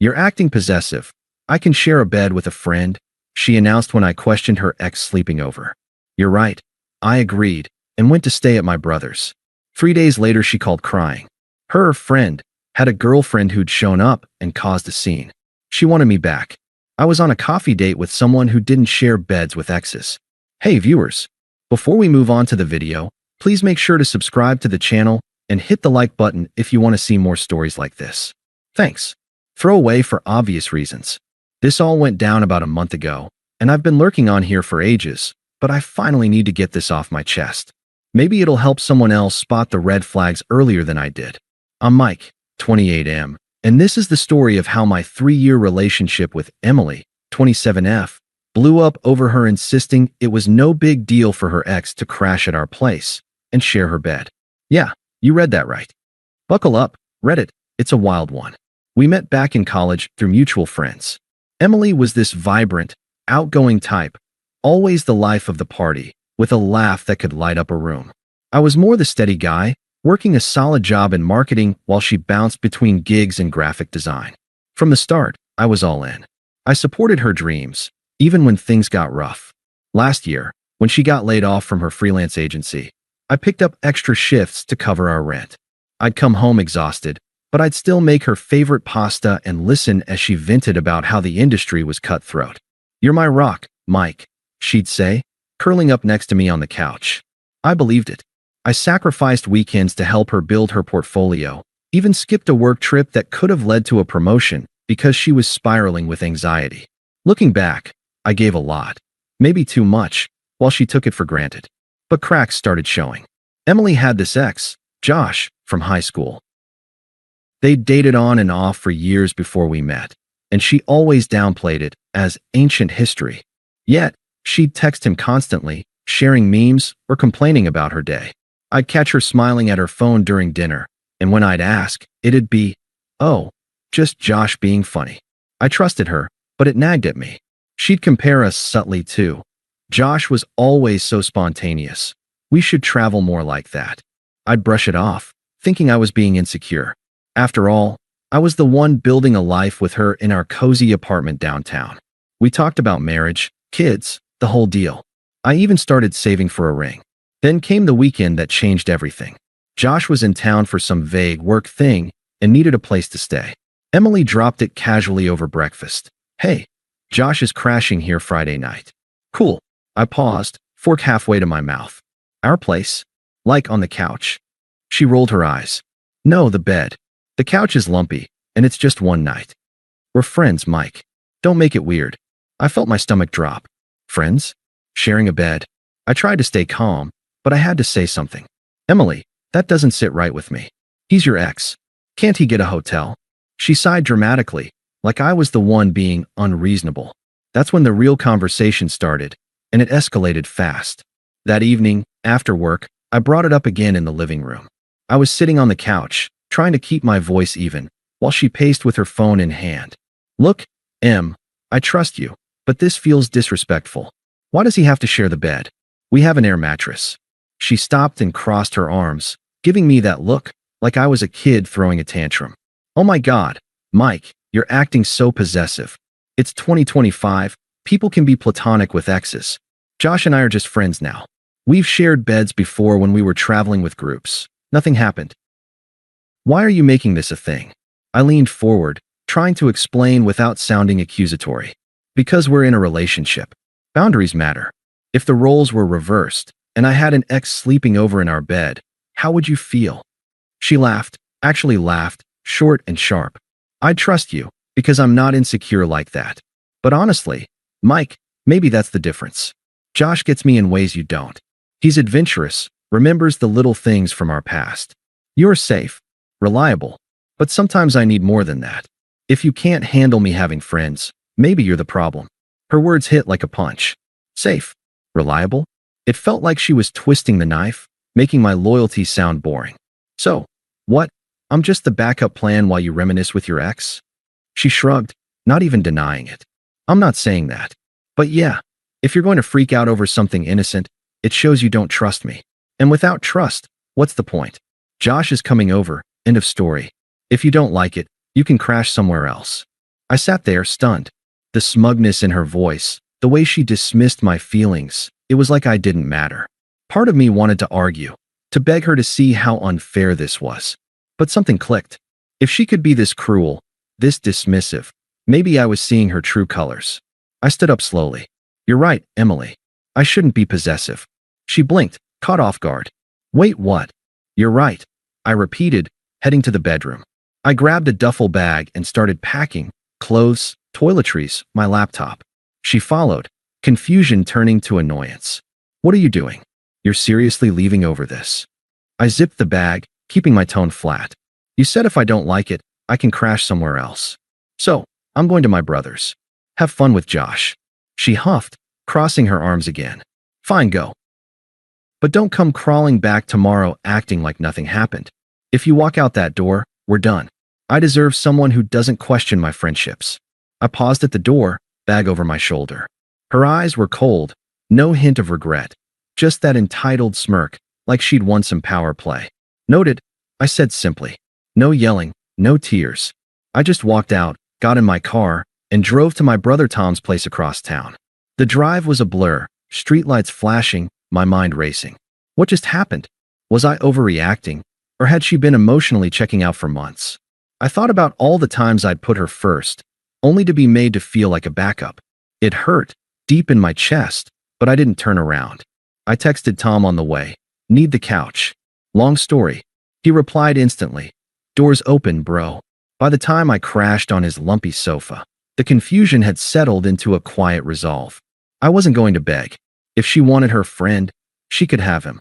You're acting possessive. I can share a bed with a friend, she announced when I questioned her ex sleeping over. You're right. I agreed and went to stay at my brother's. 3 days later, she called crying. Her friend had a girlfriend who'd shown up and caused a scene. She wanted me back. I was on a coffee date with someone who didn't share beds with exes. Hey viewers, before we move on to the video, please make sure to subscribe to the channel and hit the like button if you want to see more stories like this. Thanks. Throw away for obvious reasons. This all went down about a month ago, and I've been lurking on here for ages, but I finally need to get this off my chest. Maybe it'll help someone else spot the red flags earlier than I did. I'm Mike, 28M, and this is the story of how my 3-year relationship with Emily, 27F, blew up over her insisting it was no big deal for her ex to crash at our place and share her bed. Yeah, you read that right. Buckle up, Reddit, it's a wild one. We met back in college through mutual friends. Emily was this vibrant, outgoing type, always the life of the party, with a laugh that could light up a room. I was more the steady guy, working a solid job in marketing while she bounced between gigs and graphic design. From the start, I was all in. I supported her dreams, even when things got rough. Last year, when she got laid off from her freelance agency, I picked up extra shifts to cover our rent. I'd come home exhausted, but I'd still make her favorite pasta and listen as she vented about how the industry was cutthroat. You're my rock, Mike, she'd say, curling up next to me on the couch. I believed it. I sacrificed weekends to help her build her portfolio, even skipped a work trip that could have led to a promotion because she was spiraling with anxiety. Looking back, I gave a lot, maybe too much, while she took it for granted. But cracks started showing. Emily had this ex, Josh, from high school. They'd dated on and off for years before we met, and she always downplayed it as ancient history. Yet, she'd text him constantly, sharing memes or complaining about her day. I'd catch her smiling at her phone during dinner, and when I'd ask, it'd be, oh, just Josh being funny. I trusted her, but it nagged at me. She'd compare us subtly too. Josh was always so spontaneous. We should travel more like that. I'd brush it off, thinking I was being insecure. After all, I was the one building a life with her in our cozy apartment downtown. We talked about marriage, kids, the whole deal. I even started saving for a ring. Then came the weekend that changed everything. Josh was in town for some vague work thing and needed a place to stay. Emily dropped it casually over breakfast. Hey, Josh is crashing here Friday night. Cool. I paused, fork halfway to my mouth. Our place? Like on the couch? She rolled her eyes. No, the bed. The couch is lumpy, and it's just one night. We're friends, Mike. Don't make it weird. I felt my stomach drop. Friends? Sharing a bed? I tried to stay calm, but I had to say something. Emily, that doesn't sit right with me. He's your ex. Can't he get a hotel? She sighed dramatically, like I was the one being unreasonable. That's when the real conversation started, and it escalated fast. That evening, after work, I brought it up again in the living room. I was sitting on the couch, trying to keep my voice even, while she paced with her phone in hand. Look, Em, I trust you, but this feels disrespectful. Why does he have to share the bed? We have an air mattress. She stopped and crossed her arms, giving me that look, like I was a kid throwing a tantrum. Oh my God, Mike, you're acting so possessive. It's 2025, people can be platonic with exes. Josh and I are just friends now. We've shared beds before when we were traveling with groups. Nothing happened. Why are you making this a thing? I leaned forward, trying to explain without sounding accusatory. Because we're in a relationship. Boundaries matter. If the roles were reversed, and I had an ex sleeping over in our bed, how would you feel? She laughed, actually laughed, short and sharp. I trust you, because I'm not insecure like that. But honestly, Mike, maybe that's the difference. Josh gets me in ways you don't. He's adventurous, remembers the little things from our past. You're safe, reliable, but sometimes I need more than that. If you can't handle me having friends, maybe you're the problem. Her words hit like a punch. Safe, reliable? It felt like she was twisting the knife, making my loyalty sound boring. So, what? I'm just the backup plan while you reminisce with your ex? She shrugged, not even denying it. I'm not saying that. But yeah, if you're going to freak out over something innocent, it shows you don't trust me. And without trust, what's the point? Josh is coming over, end of story. If you don't like it, you can crash somewhere else. I sat there, stunned. The smugness in her voice, the way she dismissed my feelings, it was like I didn't matter. Part of me wanted to argue, to beg her to see how unfair this was. But something clicked. If she could be this cruel, this dismissive, maybe I was seeing her true colors. I stood up slowly. You're right, Emily. I shouldn't be possessive. She blinked, caught off guard. Wait, what? You're right, I repeated, heading to the bedroom. I grabbed a duffel bag and started packing, clothes, toiletries, my laptop. She followed, confusion turning to annoyance. What are you doing? You're seriously leaving over this? I zipped the bag, keeping my tone flat. You said if I don't like it, I can crash somewhere else. So, I'm going to my brother's. Have fun with Josh. She huffed, crossing her arms again. Fine, go. But don't come crawling back tomorrow acting like nothing happened. If you walk out that door, we're done. I deserve someone who doesn't question my friendships. I paused at the door, bag over my shoulder. Her eyes were cold, no hint of regret, just that entitled smirk, like she'd won some power play. Noted, I said simply. No yelling, no tears. I just walked out, got in my car, and drove to my brother Tom's place across town. The drive was a blur, streetlights flashing, my mind racing. What just happened? Was I overreacting, or had she been emotionally checking out for months? I thought about all the times I'd put her first, only to be made to feel like a backup. It hurt, deep in my chest, but I didn't turn around. I texted Tom on the way. Need the couch. Long story. He replied instantly. Doors open, bro. By the time I crashed on his lumpy sofa, the confusion had settled into a quiet resolve. I wasn't going to beg. If she wanted her friend, she could have him.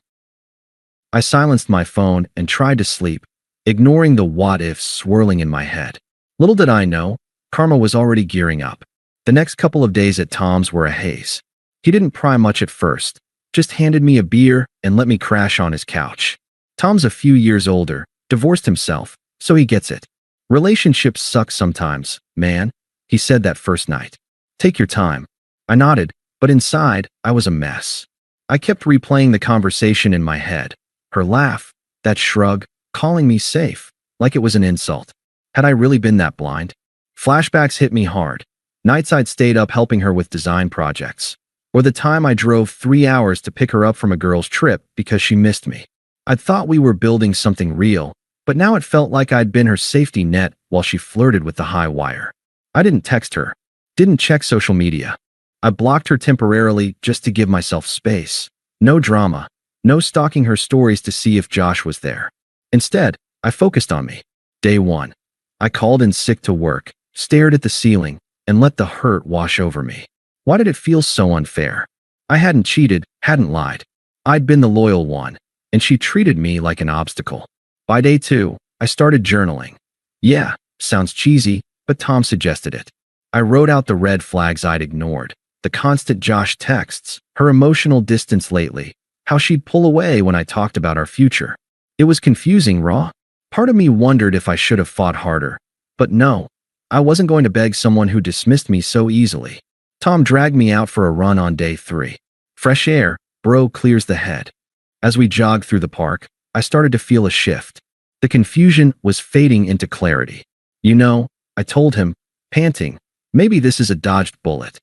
I silenced my phone and tried to sleep, ignoring the what-ifs swirling in my head. Little did I know, karma was already gearing up. The next couple of days at Tom's were a haze. He didn't pry much at first, just handed me a beer and let me crash on his couch. Tom's a few years older, divorced himself, so he gets it. Relationships suck sometimes, man, he said that first night. Take your time. I nodded, but inside, I was a mess. I kept replaying the conversation in my head. Her laugh, that shrug, calling me safe, like it was an insult. Had I really been that blind? Flashbacks hit me hard. Nights I'd stayed up helping her with design projects. Or the time I drove 3 hours to pick her up from a girl's trip because she missed me. I'd thought we were building something real, but now it felt like I'd been her safety net while she flirted with the high wire. I didn't text her, didn't check social media. I blocked her temporarily just to give myself space. No drama, no stalking her stories to see if Josh was there. Instead, I focused on me. Day 1. I called in sick to work, stared at the ceiling, and let the hurt wash over me. Why did it feel so unfair? I hadn't cheated, hadn't lied. I'd been the loyal one, and she treated me like an obstacle. By day 2, I started journaling. Yeah, sounds cheesy, but Tom suggested it. I wrote out the red flags I'd ignored, the constant Josh texts, her emotional distance lately, how she'd pull away when I talked about our future. It was confusing, raw. Part of me wondered if I should have fought harder. But no, I wasn't going to beg someone who dismissed me so easily. Tom dragged me out for a run on day 3. Fresh air, bro, clears the head. As we jogged through the park, I started to feel a shift. The confusion was fading into clarity. You know, I told him, panting, maybe this is a dodged bullet.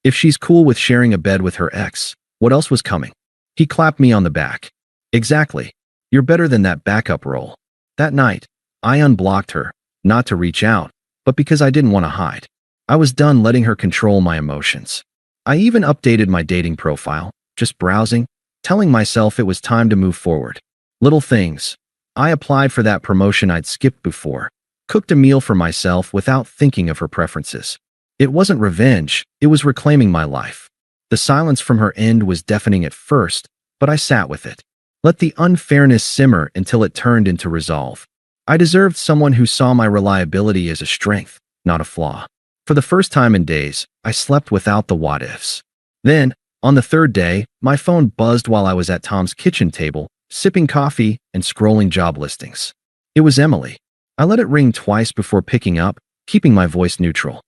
If she's cool with sharing a bed with her ex, what else was coming? He clapped me on the back. Exactly. You're better than that backup role. That night, I unblocked her, not to reach out, but because I didn't want to hide. I was done letting her control my emotions. I even updated my dating profile, just browsing, telling myself it was time to move forward. Little things. I applied for that promotion I'd skipped before, cooked a meal for myself without thinking of her preferences. It wasn't revenge, it was reclaiming my life. The silence from her end was deafening at first, but I sat with it. Let the unfairness simmer until it turned into resolve. I deserved someone who saw my reliability as a strength, not a flaw. For the first time in days, I slept without the what-ifs. Then, on the 3rd day, my phone buzzed while I was at Tom's kitchen table, sipping coffee and scrolling job listings. It was Emily. I let it ring twice before picking up, keeping my voice neutral.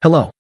Hello.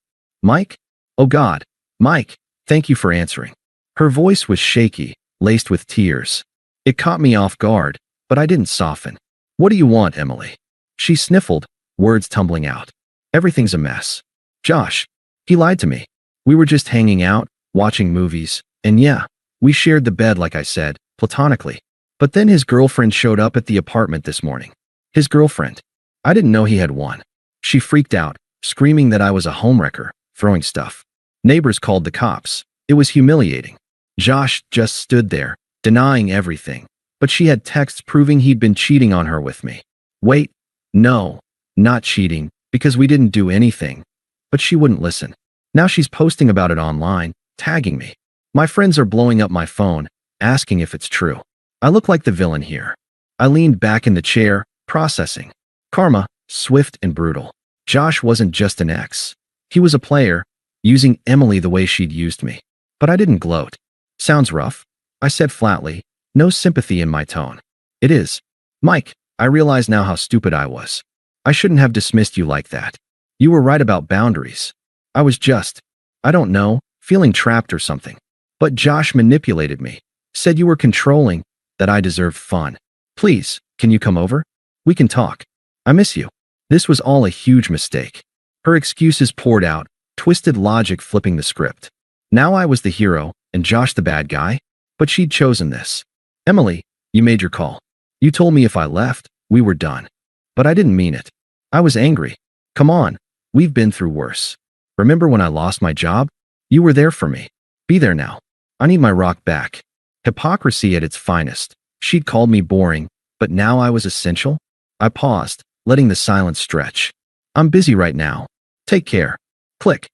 Mike? Oh God. Mike, thank you for answering. Her voice was shaky, laced with tears. It caught me off guard, but I didn't soften. What do you want, Emily? She sniffled, words tumbling out. Everything's a mess. Josh. He lied to me. We were just hanging out, watching movies, and yeah, we shared the bed like I said, platonically. But then his girlfriend showed up at the apartment this morning. His girlfriend. I didn't know he had one. She freaked out, screaming that I was a homewrecker, throwing stuff. Neighbors called the cops. It was humiliating. Josh just stood there, denying everything, but she had texts proving he'd been cheating on her with me. Wait, no, not cheating, because we didn't do anything. But she wouldn't listen. Now she's posting about it online, tagging me. My friends are blowing up my phone, asking if it's true. I look like the villain here. I leaned back in the chair, processing. Karma, swift and brutal. Josh wasn't just an ex. He was a player, using Emily the way she'd used me. But I didn't gloat. Sounds rough, I said flatly, no sympathy in my tone. It is. Mike, I realize now how stupid I was. I shouldn't have dismissed you like that. You were right about boundaries. I was just, I don't know, feeling trapped or something. But Josh manipulated me, said you were controlling, that I deserved fun. Please, can you come over? We can talk. I miss you. This was all a huge mistake. Her excuses poured out, twisted logic flipping the script. Now I was the hero, and Josh the bad guy, but she'd chosen this. Emily, you made your call. You told me if I left, we were done. But I didn't mean it. I was angry. Come on, we've been through worse. Remember when I lost my job? You were there for me. Be there now. I need my rock back. Hypocrisy at its finest. She'd called me boring, but now I was essential? I paused, letting the silence stretch. I'm busy right now. Take care. Click.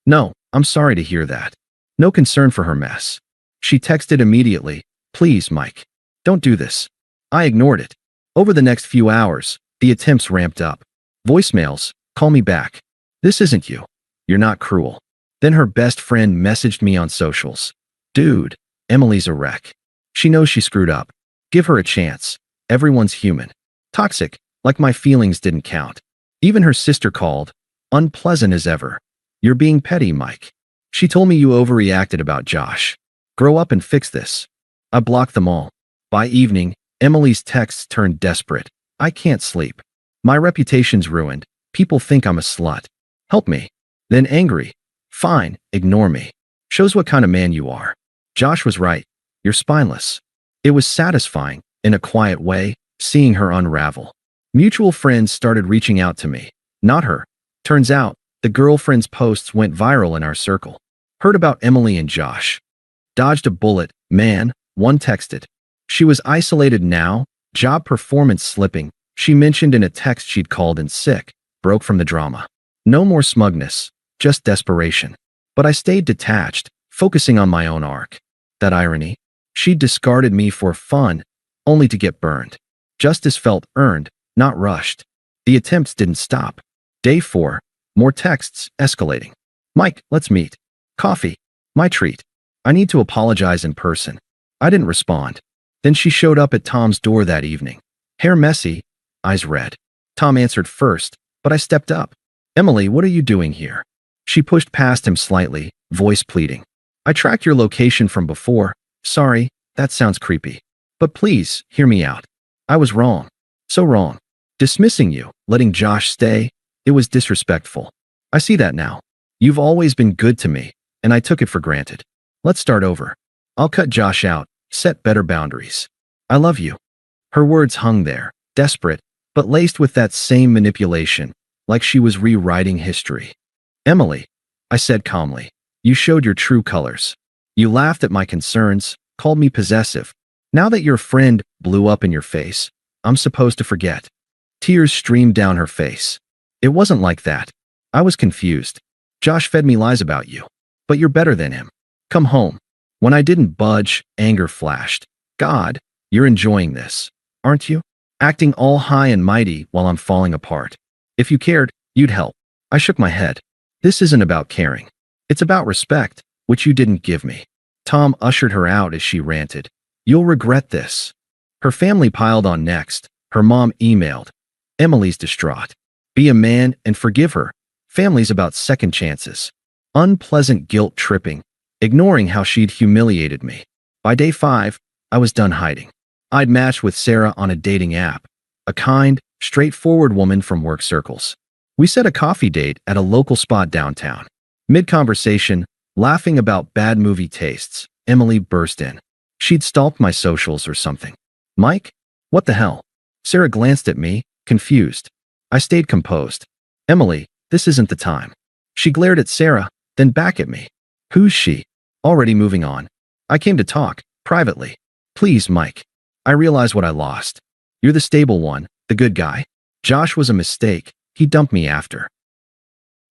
No, I'm sorry to hear that. No concern for her mess. She texted immediately, please, Mike. Don't do this. I ignored it. Over the next few hours, the attempts ramped up. Voicemails, call me back. This isn't you. You're not cruel. Then her best friend messaged me on socials. Dude, Emily's a wreck. She knows she screwed up. Give her a chance. Everyone's human. Toxic, like my feelings didn't count. Even her sister called. Unpleasant as ever. You're being petty, Mike. She told me you overreacted about Josh. Grow up and fix this. I blocked them all. By evening, Emily's texts turned desperate. I can't sleep. My reputation's ruined. People think I'm a slut. Help me. Then angry. Fine, ignore me. Shows what kind of man you are. Josh was right. You're spineless. It was satisfying, in a quiet way, seeing her unravel. Mutual friends started reaching out to me. Not her. Turns out, the girlfriend's posts went viral in our circle. Heard about Emily and Josh. Dodged a bullet, man, one texted. She was isolated now, job performance slipping. She mentioned in a text she'd called in sick, broke from the drama. No more smugness, just desperation. But I stayed detached, focusing on my own arc. That irony. She'd discarded me for fun, only to get burned. Justice felt earned, not rushed. The attempts didn't stop. Day 4, more texts, escalating. Mike, let's meet. Coffee. My treat. I need to apologize in person. I didn't respond. Then she showed up at Tom's door that evening. Hair messy, eyes red. Tom answered first, but I stepped up. Emily, what are you doing here? She pushed past him slightly, voice pleading. I tracked your location from before. Sorry, that sounds creepy. But please, hear me out. I was wrong. So wrong. Dismissing you, letting Josh stay, it was disrespectful. I see that now. You've always been good to me, and I took it for granted. Let's start over. I'll cut Josh out, set better boundaries. I love you. Her words hung there, desperate, but laced with that same manipulation, like she was rewriting history. Emily, I said calmly, you showed your true colors. You laughed at my concerns, called me possessive. Now that your friend blew up in your face, I'm supposed to forget. Tears streamed down her face. It wasn't like that. I was confused. Josh fed me lies about you. But you're better than him. Come home. When I didn't budge, anger flashed. God, you're enjoying this, aren't you? Acting all high and mighty while I'm falling apart. If you cared, you'd help. I shook my head. This isn't about caring. It's about respect, which you didn't give me. Tom ushered her out as she ranted. You'll regret this. Her family piled on next. Her mom emailed. Emily's distraught. Be a man and forgive her. Family's about second chances. Unpleasant guilt tripping, ignoring how she'd humiliated me. By day 5, I was done hiding. I'd matched with Sarah on a dating app. A kind, straightforward woman from work circles. We set a coffee date at a local spot downtown. Mid-conversation, laughing about bad movie tastes, Emily burst in. She'd stalked my socials or something. Mike? What the hell? Sarah glanced at me, confused. I stayed composed. Emily, this isn't the time. She glared at Sarah, then back at me. Who's she? Already moving on. I came to talk, privately. Please, Mike. I realize what I lost. You're the stable one, the good guy. Josh was a mistake. He dumped me after.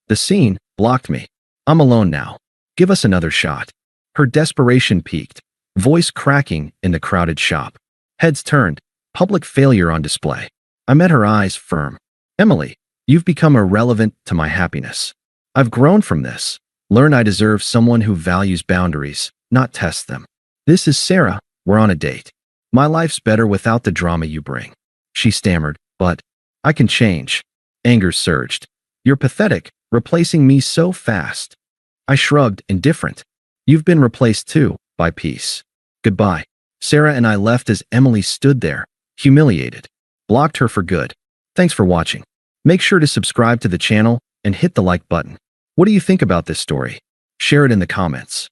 The scene blocked me. I'm alone now. Give us another shot. Her desperation peaked, voice cracking in the crowded shop. Heads turned, public failure on display. I met her eyes firm. Emily, you've become irrelevant to my happiness. I've grown from this. Learn I deserve someone who values boundaries, not tests them. This is Sarah. We're on a date. My life's better without the drama you bring. She stammered, but I can change. Anger surged. You're pathetic, replacing me so fast. I shrugged, indifferent. You've been replaced too, by peace. Goodbye. Sarah and I left as Emily stood there, humiliated. Blocked her for good. Thanks for watching. Make sure to subscribe to the channel and hit the like button. What do you think about this story? Share it in the comments.